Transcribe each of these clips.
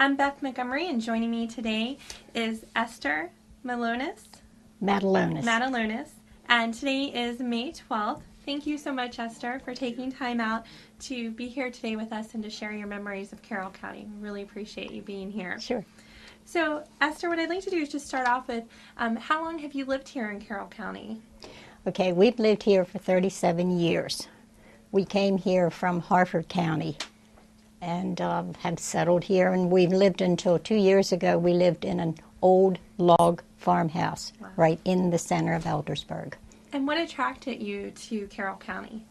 I'm Beth Montgomery, and joining me today is Esther Matulonis. And today is May 12th. Thank you so much, Esther, for taking time out to be here today with us and to share your memories of Carroll County. We really appreciate you being here. Sure. So, Esther, what I'd like to do is just start off with, how long have you lived here in Carroll County? Okay, we've lived here for 37 years. We came here from Harford County and have settled here, and we've lived until 2 years ago. We lived in an old log farmhouse right in the center of Eldersburg. And what attracted you to Carroll County?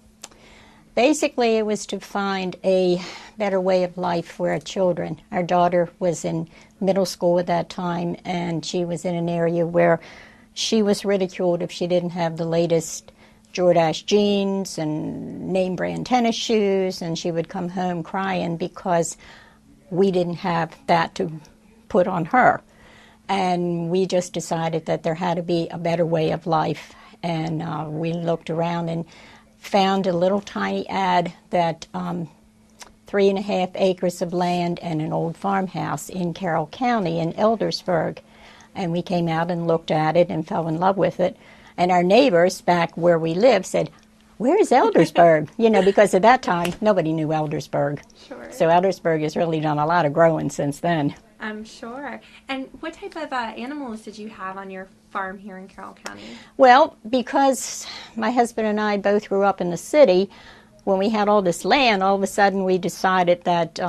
Basically, it was to find a better way of life for our children. Our daughter was in middle school at that time, and she was in an area where she was ridiculed if she didn't have the latest Jordache jeans and name brand tennis shoes, and she would come home crying because we didn't have that to put on her. And we just decided that there had to be a better way of life, and we looked around and found a little tiny ad that 3.5 acres of land and an old farmhouse in Carroll County in Eldersburg. And we came out and looked at it and fell in love with it. And our neighbors back where we live said, "Where's Eldersburg?" Because at that time, nobody knew Eldersburg. Sure. So Eldersburg has really done a lot of growing since then. I'm sure. And what type of animals did you have on your farm here in Carroll County? Well, because my husband and I both grew up in the city, when we had all this land, all of a sudden we decided that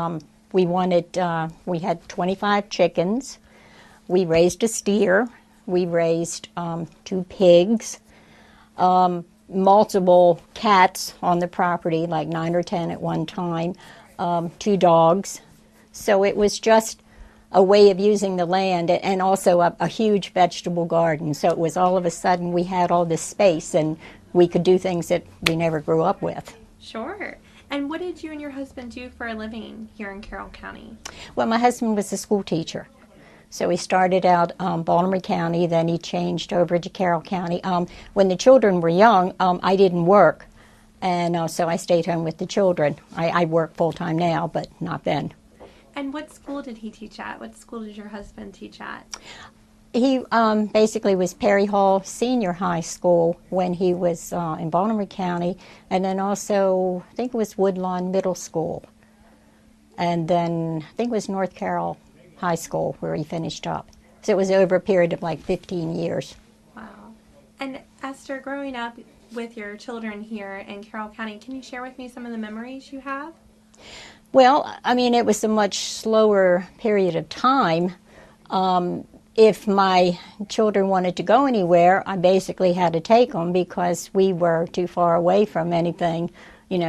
we had 25 chickens. We raised a steer. We raised 2 pigs, multiple cats on the property, like 9 or 10 at one time, 2 dogs. So it was just a way of using the land, and also a huge vegetable garden. So it was all of a sudden we had all this space, and we could do things that we never grew up with. Sure. And what did you and your husband do for a living here in Carroll County? Well, my husband was a school teacher. So he started out Baltimore County, then he changed over to Carroll County. When the children were young, I didn't work, and so I stayed home with the children. I work full-time now, but not then. And what school did he teach at? What school did your husband teach at? He basically was Perry Hall Senior High School when he was in Baltimore County, and then also I think it was Woodlawn Middle School, and then I think it was North Carroll High School where he finished up. So it was over a period of like 15 years. Wow. And Esther, growing up with your children here in Carroll County, can you share with me some of the memories you have? Well, I mean, it was a much slower period of time. If my children wanted to go anywhere, I basically had to take them because we were too far away from anything,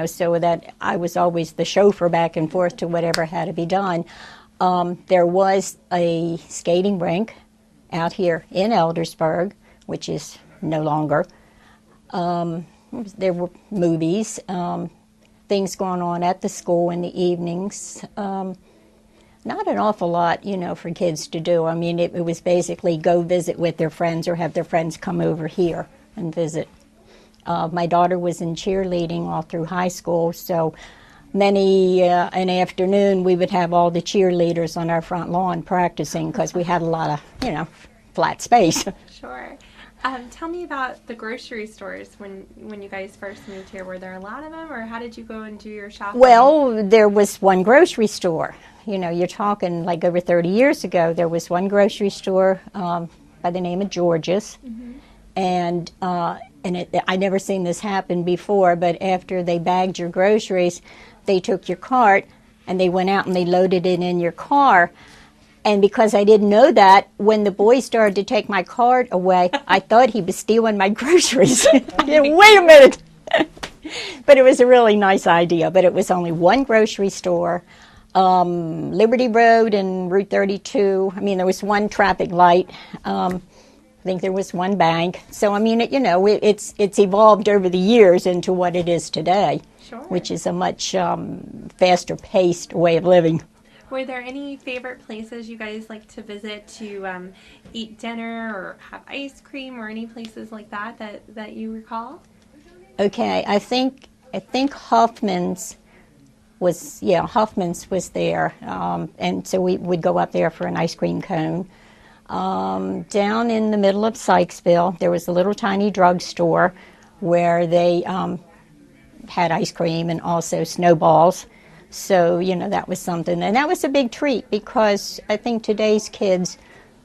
so that I was always the chauffeur back and forth to whatever had to be done. There was a skating rink out here in Eldersburg, which is no longer. There were movies, things going on at the school in the evenings. Not an awful lot, for kids to do. I mean, it was basically go visit with their friends or have their friends come over here and visit. My daughter was in cheerleading all through high school, so many an afternoon we would have all the cheerleaders on our front lawn practicing because we had a lot of, flat space. Sure. Tell me about the grocery stores when you guys first moved here. Were there a lot of them, or how did you go and do your shopping? Well, there was one grocery store. You're talking like over 30 years ago. There was one grocery store by the name of George's, and I never seen this happen before, but after they bagged your groceries, they took your cart and they went out and they loaded it in your car. And because I didn't know that, when the boy started to take my cart away, I thought he was stealing my groceries. Wait a minute. But it was a really nice idea. But it was only one grocery store, Liberty Road and Route 32. I mean, there was one traffic light. I think there was one bank. So, I mean, it's evolved over the years into what it is today, Sure. which is a much faster-paced way of living. Were there any favorite places you guys like to visit to eat dinner or have ice cream, or any places like that you recall? Okay, I think Hoffman's Huffman's was there, and so we would go up there for an ice cream cone. Down in the middle of Sykesville, there was a little tiny drugstore where they had ice cream and also snowballs. So, that was something. And that was a big treat because I think today's kids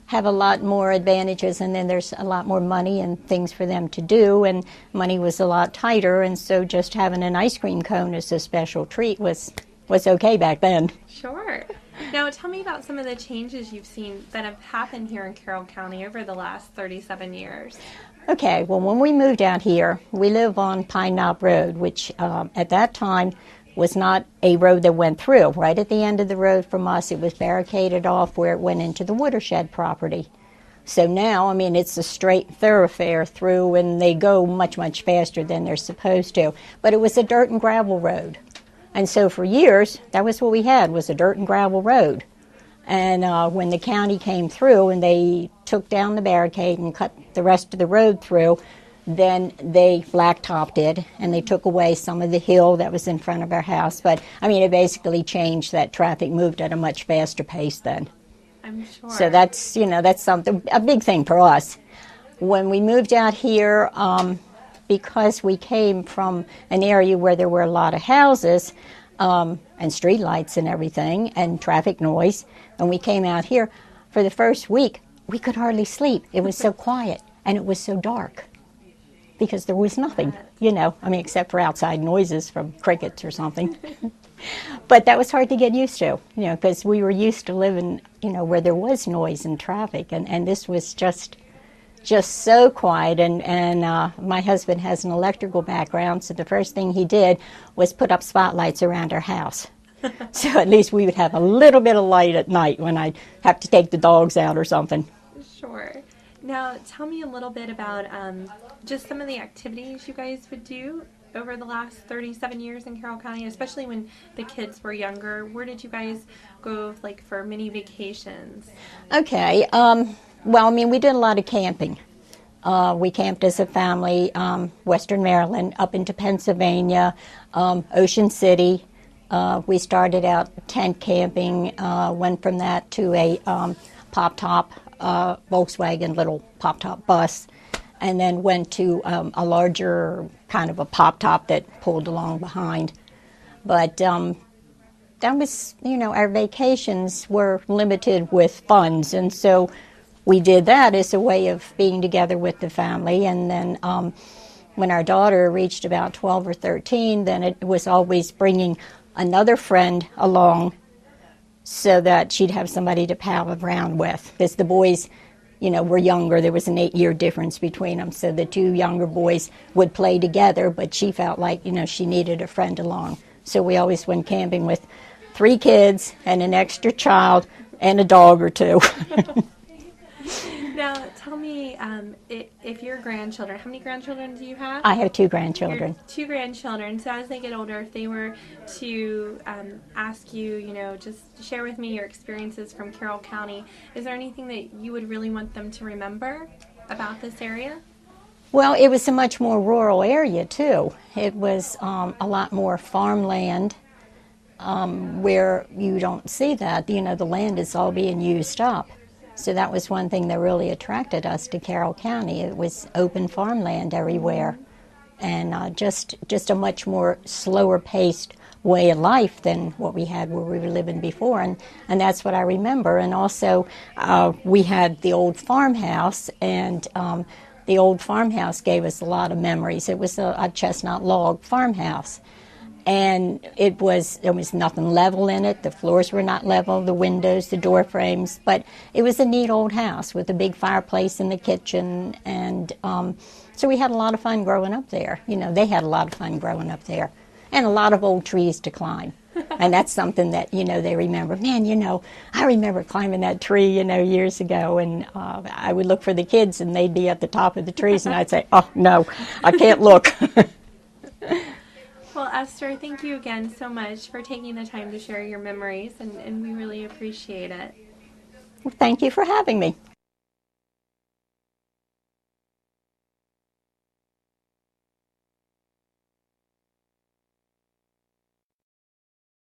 have a lot more advantages, and then there's a lot more money and things for them to do, and money was a lot tighter, and so just having an ice cream cone as a special treat was okay back then. Sure. Now, tell me about some of the changes you've seen that have happened here in Carroll County over the last 37 years. Okay, well, when we moved out here, we live on Pine Knob Road, which at that time was not a road that went through. Right at the end of the road from us, it was barricaded off where it went into the watershed property. So now, it's a straight thoroughfare through, and they go much, much faster than they're supposed to. But it was a dirt and gravel road. And so for years, that was what we had, was a dirt and gravel road. And when the county came through and they took down the barricade and cut the rest of the road through, then they blacktopped it, and they took away some of the hill that was in front of our house. But, it basically changed that traffic moved at a much faster pace then. I'm sure. So that's, that's something, a big thing for us. When we moved out here, because we came from an area where there were a lot of houses and streetlights and everything and traffic noise, and we came out here, for the first week, we could hardly sleep. It was so quiet, and it was so dark. Because there was nothing, except for outside noises from crickets or something. But that was hard to get used to, because we were used to living, where there was noise and traffic, and this was just so quiet. And my husband has an electrical background, so the first thing he did was put up spotlights around our house. So at least we would have a little bit of light at night when I'd have to take the dogs out or something. Sure. Now, tell me a little bit about just some of the activities you guys would do over the last 37 years in Carroll County, especially when the kids were younger. Where did you guys go, for mini vacations? Okay. We did a lot of camping. We camped as a family, Western Maryland, up into Pennsylvania, Ocean City. We started out tent camping, went from that to a pop-top Volkswagen little pop-top bus, and then went to a larger kind of a pop-top that pulled along behind. But that was, our vacations were limited with funds, and so we did that as a way of being together with the family. And then when our daughter reached about 12 or 13, then it was always bringing another friend along so that she'd have somebody to pal around with. Because the boys, were younger. There was an 8-year difference between them. So the two younger boys would play together, but she felt like, she needed a friend along. So we always went camping with 3 kids and an extra child and a dog or 2. Now, tell me, if your grandchildren, how many grandchildren do you have? I have 2 grandchildren. Your 2 grandchildren. So as they get older, if they were to ask you, just share with me your experiences from Carroll County, is there anything that you would really want them to remember about this area? Well, it was a much more rural area, too. It was a lot more farmland where you don't see that. The land is all being used up. So that was one thing that really attracted us to Carroll County. It was open farmland everywhere, and just a much more slower-paced way of life than what we had where we were living before, and that's what I remember. And also, we had the old farmhouse, and the old farmhouse gave us a lot of memories. It was a chestnut log farmhouse. And there was nothing level in it. The floors were not level, the windows, the door frames. But it was a neat old house with a big fireplace in the kitchen. And so we had a lot of fun growing up there. They had a lot of fun growing up there. And a lot of old trees to climb. And that's something that, they remember. Man, I remember climbing that tree, years ago. And I would look for the kids, and they'd be at the top of the trees. And I'd say, oh, no, I can't look. Well, Esther, thank you again so much for taking the time to share your memories, and we really appreciate it. Well, thank you for having me.